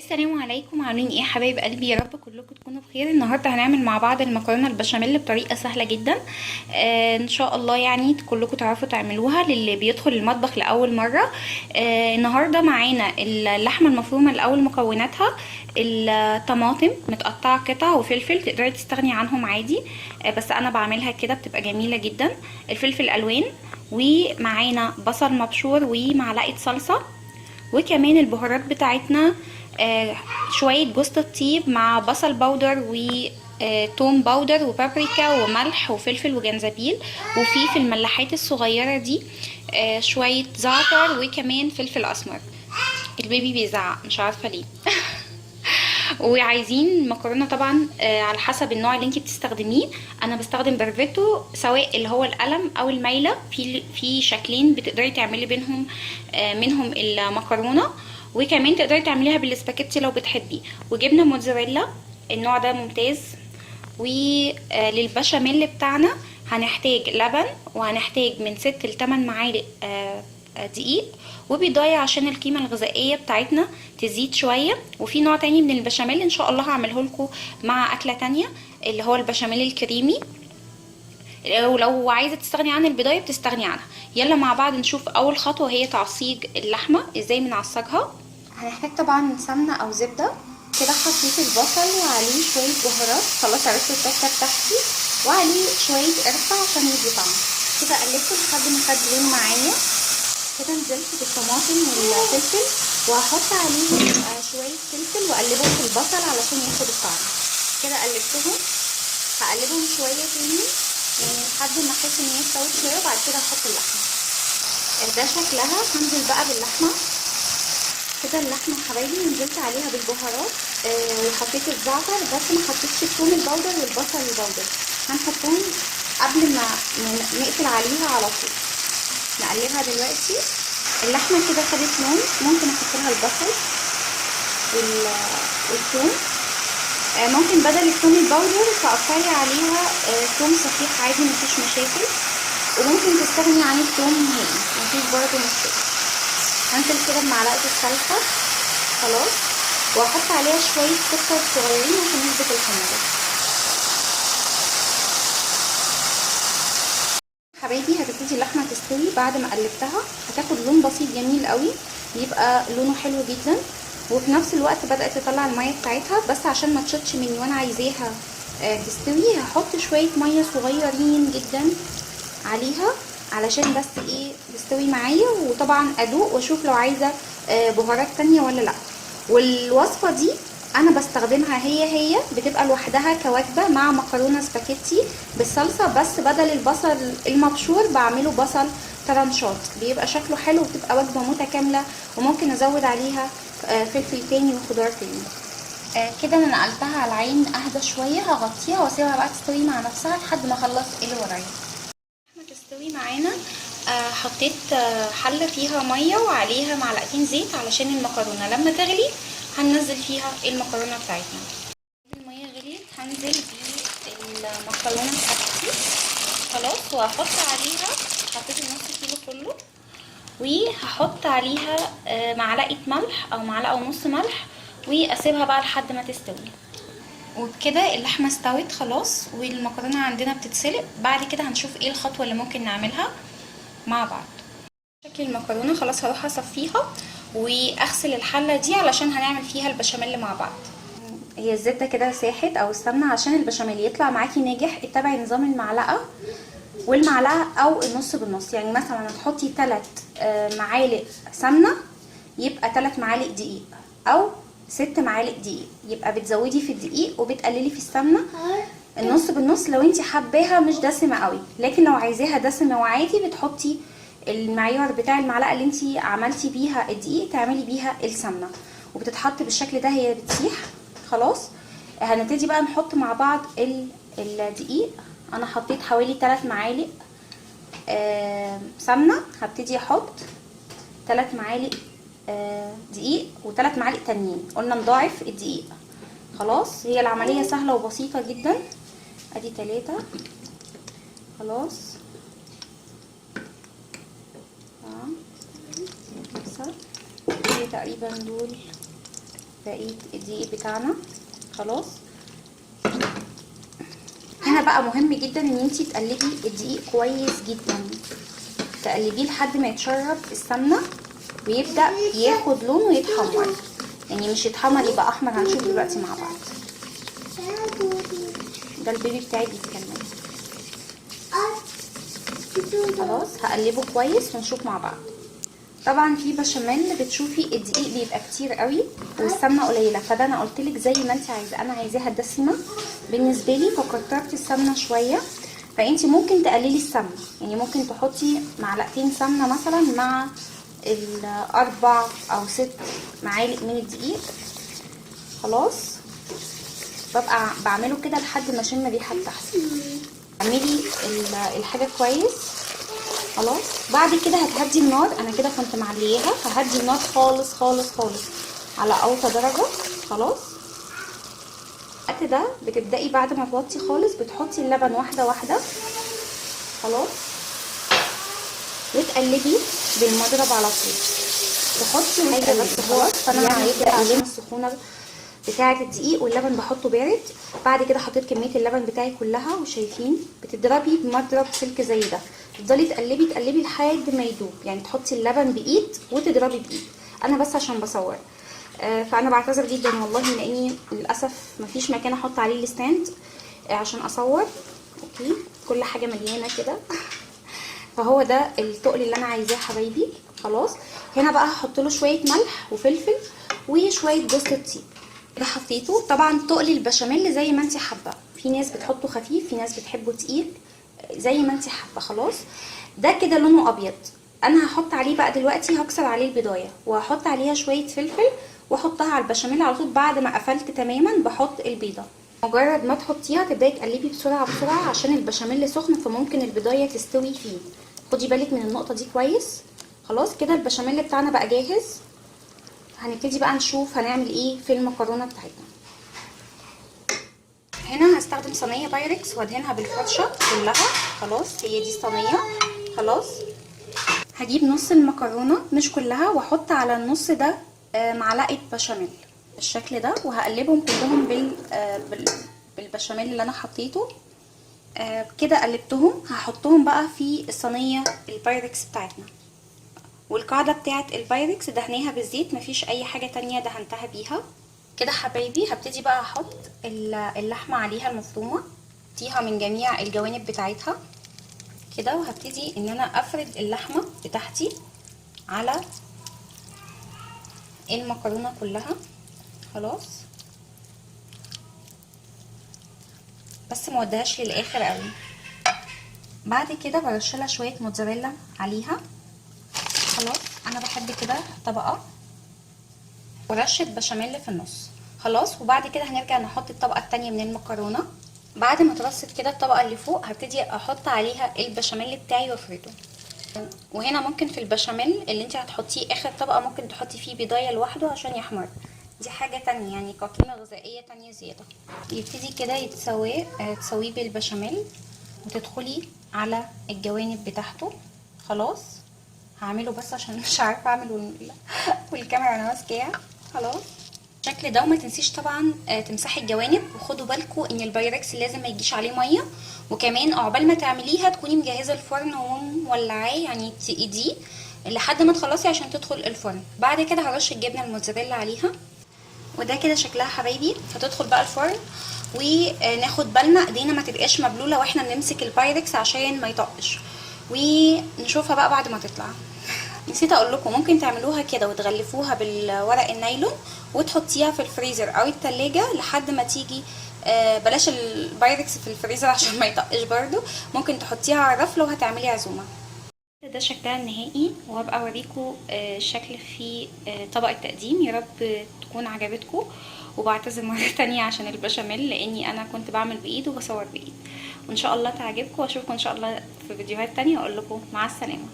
السلام عليكم، عاملين ايه يا حبايب قلبي؟ يا رب كلكم تكونوا بخير. النهارده هنعمل مع بعض المكرونه البشاميل بطريقه سهله جدا. ان شاء الله يعني كلكم تعرفوا تعملوها للي بيدخل المطبخ لاول مره. النهارده معانا اللحمه المفرومه. الاول مكوناتها: الطماطم متقطعه قطع وفلفل، تقدري تستغني عنهم عادي، بس انا بعملها كده بتبقى جميله جدا. الفلفل الالوان، ومعانا بصل مبشور ومعلقه صلصه، وكمان البهارات بتاعتنا: شوية جوز الطيب مع بصل باودر وتوم باودر وبابريكا وملح وفلفل وجنزبيل، وفي الملاحات الصغيرة دي شوية زعتر وكمان فلفل أسمر. البيبي بيزعق مش عارفة ليه. وعايزين مكرونه طبعا على حسب النوع اللي انت بتستخدميه. انا بستخدم برفيتو، سواء اللي هو القلم او المايله، في شكلين بتقدري تعملي بينهم منهم المكرونه، وكمان تقدري تعمليها بالسباكيتي لو بتحبي. وجبنه موتزاريلا، النوع ده ممتاز. وللبشاميل بتاعنا هنحتاج لبن، وهنحتاج من 6 ل 8 معالق دقيق، وبيضايه عشان القيمه الغذائيه بتاعتنا تزيد شويه. وفي نوع تاني من البشاميل ان شاء الله هعمله لكم مع اكله تانية، اللي هو البشاميل الكريمي. ولو عايزه تستغني عن البضايه بتستغني عنها. يلا مع بعض نشوف اول خطوه، هي تعصيج اللحمه. ازاي بنعصجها؟ هنحتاج طبعا سمنه او زبده. كده حطيت البصل وعليه شويه بهارات، خلاص عرفت التكه بتاعتي، وعليه شويه قرفه عشان يدي طعم. كده قلبته لحد ما خد لون معايا. كده نزلت بالطماطم والفلفل، وهحط عليهم شويه فلفل واقلبهم في البصل علشان ياخد الطعم. كده قلبتهم، هقلبهم شويه تاني يعني لحد ما احس ان هي استوت شويه، وبعد كده هحط اللحمه. ده شكلها. هنزل بقى باللحمه. كده اللحمه يا حبايبي نزلت عليها بالبهارات، وحطيت الزعتر، بس ما حطيتش الثوم البودر والبصل البودر، هنحطهم قبل ما نقفل عليها على طول. نقلبها دلوقتي. اللحمه كده خدت لون، ممكن احط لها البصل والثوم. ممكن بدل الثوم البودر تقطعي عليها ثوم صحيح عادي، مفيش مشاكل، وممكن تستغني عن الثوم نهائي، مفيش برضه مشكله. هنزل كده بمعلقه الصلصه، خلاص، وهحط عليها شويه سكر صغيرين عشان يثبت الحموضه. حبايبي هتبتدي اللحمه تستوي بعد ما قلبتها، هتاخد لون بسيط جميل قوي، بيبقى لونه حلو جدا، وفي نفس الوقت بدات تطلع الميه بتاعتها. بس عشان ما تشطش مني وانا عايزاها تستوي، هحط شويه ميه صغيرين جدا عليها علشان بس ايه تستوي معايا. وطبعا ادوق واشوف لو عايزه بهارات تانية ولا لا. والوصفه دي انا بستخدمها هي بتبقى لوحدها كوجبه مع مكرونه سباكيتي بالصلصه، بس بدل البصل المبشور بعمله بصل طرنشات، بيبقى شكله حلو، وبتبقى وجبه متكامله، وممكن ازود عليها فلفل تاني وخضار تاني. كده انا نقلتها على العين اهدى شويه، هغطيها واسيبها بقى تستوي مع نفسها لحد ما اخلص اللي ورايا. تستوي معانا. حطيت حله فيها ميه وعليها معلقتين زيت علشان المكرونه لما تغلي هننزل فيها المكرونه بتاعتنا. الميه غليت، هنزل بالمكرونه بتاعتي خلاص، وهحط عليها، حطيت النص كيلو كله، وهحط عليها معلقه ملح او معلقه ونص ملح، واسيبها بقى لحد ما تستوي. وبكده اللحمه استوت خلاص، والمكرونه عندنا بتتسلق. بعد كده هنشوف ايه الخطوه اللي ممكن نعملها مع بعض. شكل المكرونه خلاص، هروح اصفيها واغسل الحله دي علشان هنعمل فيها البشاميل مع بعض. هي الزبده كده ساحت او السمنه، عشان البشاميل يطلع معاكي ناجح اتبعي نظام المعلقه والمعلقه او النص بالنص. يعني مثلا هتحطي 3 معالق سمنه يبقى 3 معالق دقيق، او 6 معالق دقيق، يبقى بتزودي في الدقيق وبتقللي في السمنه النص بالنص لو انت حباها مش دسمه قوي. لكن لو عايزاها دسمه وعادي بتحطي المعيار بتاع المعلقه اللي انت عملتي بيها الدقيق تعملي بيها السمنه، وبتتحط بالشكل ده، هي بتسيح خلاص. هنبتدي بقى نحط مع بعض الدقيق. انا حطيت حوالي 3 معالق سمنه، هبتدي احط 3 معالق دقيق و3 معالق تانيين، قلنا نضاعف الدقيق خلاص. هي العمليه سهله وبسيطه جدا. ادي 3 خلاص، 5 تقريبا دول بقيه الدقيق بتاعنا. خلاص. هنا بقى مهم جدا ان انتي تقلبي الدقيق كويس جدا، تقلبيه لحد ما يتشرب السمنه ويبدا ياخد لون ويتحمر، يعني مش يتحمر يبقى احمر، هنشوف دلوقتي مع بعض. ده البيبي بتاعي بيتكلم. خلاص هقلبه كويس ونشوف مع بعض. طبعا في بشاميل بتشوفي الدقيق بيبقى كتير قوي والسمنه قليله، فده انا قلتلك زي ما انت عايزه، انا عايزاها دسمه بالنسبه لي فكترت السمنه شويه، فانت ممكن تقللي السمنه، يعني ممكن تحطي معلقتين سمنه مثلا مع الاربع او 6 معالق من الدقيق. خلاص ببقى بعمله كده لحد ما اشم ريحه تحت. اعملي الحاجه كويس. خلاص بعد كده هتهدي النار، انا كده كنت معلياها، ههدي النار خالص خالص خالص على اوطى درجه. خلاص الوقت ده بتبداي بعد ما توطي خالص بتحطي اللبن واحده واحده. خلاص وتقلبي بالمضرب على طول، تحطي حاجه بس خلاص. فانا هيبدا عشان السخونه بتاعه الدقيق واللبن بحطه بارد. بعد كده حطيت كميه اللبن بتاعي كلها، وشايفين بتضربي بمضرب سلك زي ده، تفضلي تقلبي لحد ما يدوب، يعني تحطي اللبن بايد وتضربي بايد. انا بس عشان بصور، فانا بعتذر جدا والله لاني للاسف مفيش مكان احط عليه الستاند عشان اصور. اوكي كل حاجه مليانه كده فهو ده التقل اللي انا عايزاه حبايبي. خلاص هنا بقى هحط له شويه ملح وفلفل وشويه جوز الطيب كده حطيته. طبعا تقل البشاميل زي ما انت حابه، في ناس بتحطه خفيف، في ناس بتحبه تقيل، زي ما انت حابه. خلاص ده كده لونه ابيض. انا هحط عليه بقى دلوقتي، هكسر عليه البضايه وهحط عليها شويه فلفل واحطها على البشاميل على طول. بعد ما قفلت تماما بحط البيضه، مجرد ما تحطيها تبداي تقلبي بسرعه بسرعه عشان البشاميل سخن فممكن البضايه تستوي فيه، خدي بالك من النقطه دي كويس. خلاص كده البشاميل بتاعنا بقى جاهز. هنبتدي بقى نشوف هنعمل ايه في المكرونه بتاعتنا. هنا هستخدم صينيه بايركس وادهنها بالفرشه كلها. خلاص هي دي الصينيه. خلاص هجيب نص المكرونه مش كلها واحط على النص ده معلقه بشاميل بالشكل ده، وهقلبهم كلهم بالبشاميل اللي انا حطيته كده. قلبتهم هحطهم بقى في الصينيه البايركس بتاعتنا. والقاعده بتاعه البايركس دهنيها بالزيت، مفيش اي حاجه تانية دهنتها بيها كده حبايبي. هبتدي بقى احط اللحمه عليها المفرومه، اديها من جميع الجوانب بتاعتها كده، وهبتدي ان انا افرد اللحمه بتاعتي على المكرونه كلها. خلاص بس ما وديهاش للاخر قوي. بعد كده برشلها شويه موتزاريلا عليها. خلاص انا بحب كده طبقه ورشه بشاميل في النص. خلاص وبعد كده هنرجع نحط الطبقه التانية من المكرونه. بعد ما اترصت كده الطبقه اللي فوق هبتدي احط عليها البشاميل بتاعي وافرده. وهنا ممكن في البشاميل اللي انت هتحطيه اخر طبقه ممكن تحطي فيه بيضايه لوحده عشان يحمر، دي حاجه تانية يعني كقيمه غذائيه تانية زياده. يبتدي كده تسويه بالبشاميل وتدخلي على الجوانب بتاعته. خلاص هعمله بس عشان مش عارفه اعمل والكاميرا انا ماسكاها. خلاص الشكل ده. وما تنسيش طبعا تمسحي الجوانب، وخدوا بالكم ان البايركس لازم ما يجيش عليه ميه، وكمان عقبال ما تعمليها تكوني مجهزه الفرن ومولعاه، يعني تقيديه لحد ما تخلصي عشان تدخل الفرن. بعد كده هرش الجبنه الموتزاريلا عليها، وده كده شكلها حبايبي. هتدخل بقى الفرن وناخد بالنا ايدينا ما تبقاش مبلوله واحنا بنمسك البايركس عشان ما يطقش، ونشوفها بقى بعد ما تطلع. نسيت اقول لكم ممكن تعملوها كده وتغلفوها بالورق النايلون وتحطيها في الفريزر او التلاجة لحد ما تيجي بلاش البايركس في الفريزر عشان ما يطقش برضو، ممكن تحطيها على الرف لو هتعملي عزومه. ده شكلها النهائي، وهبقى اوريكم الشكل في طبق التقديم. يا رب تكون عجبتكم، وبعتذر مره تانية عشان البشاميل لاني انا كنت بعمل بايد وبصور بايد. وان شاء الله تعجبكم، واشوفكم ان شاء الله في فيديوهات تانية واقول لكم مع السلامه.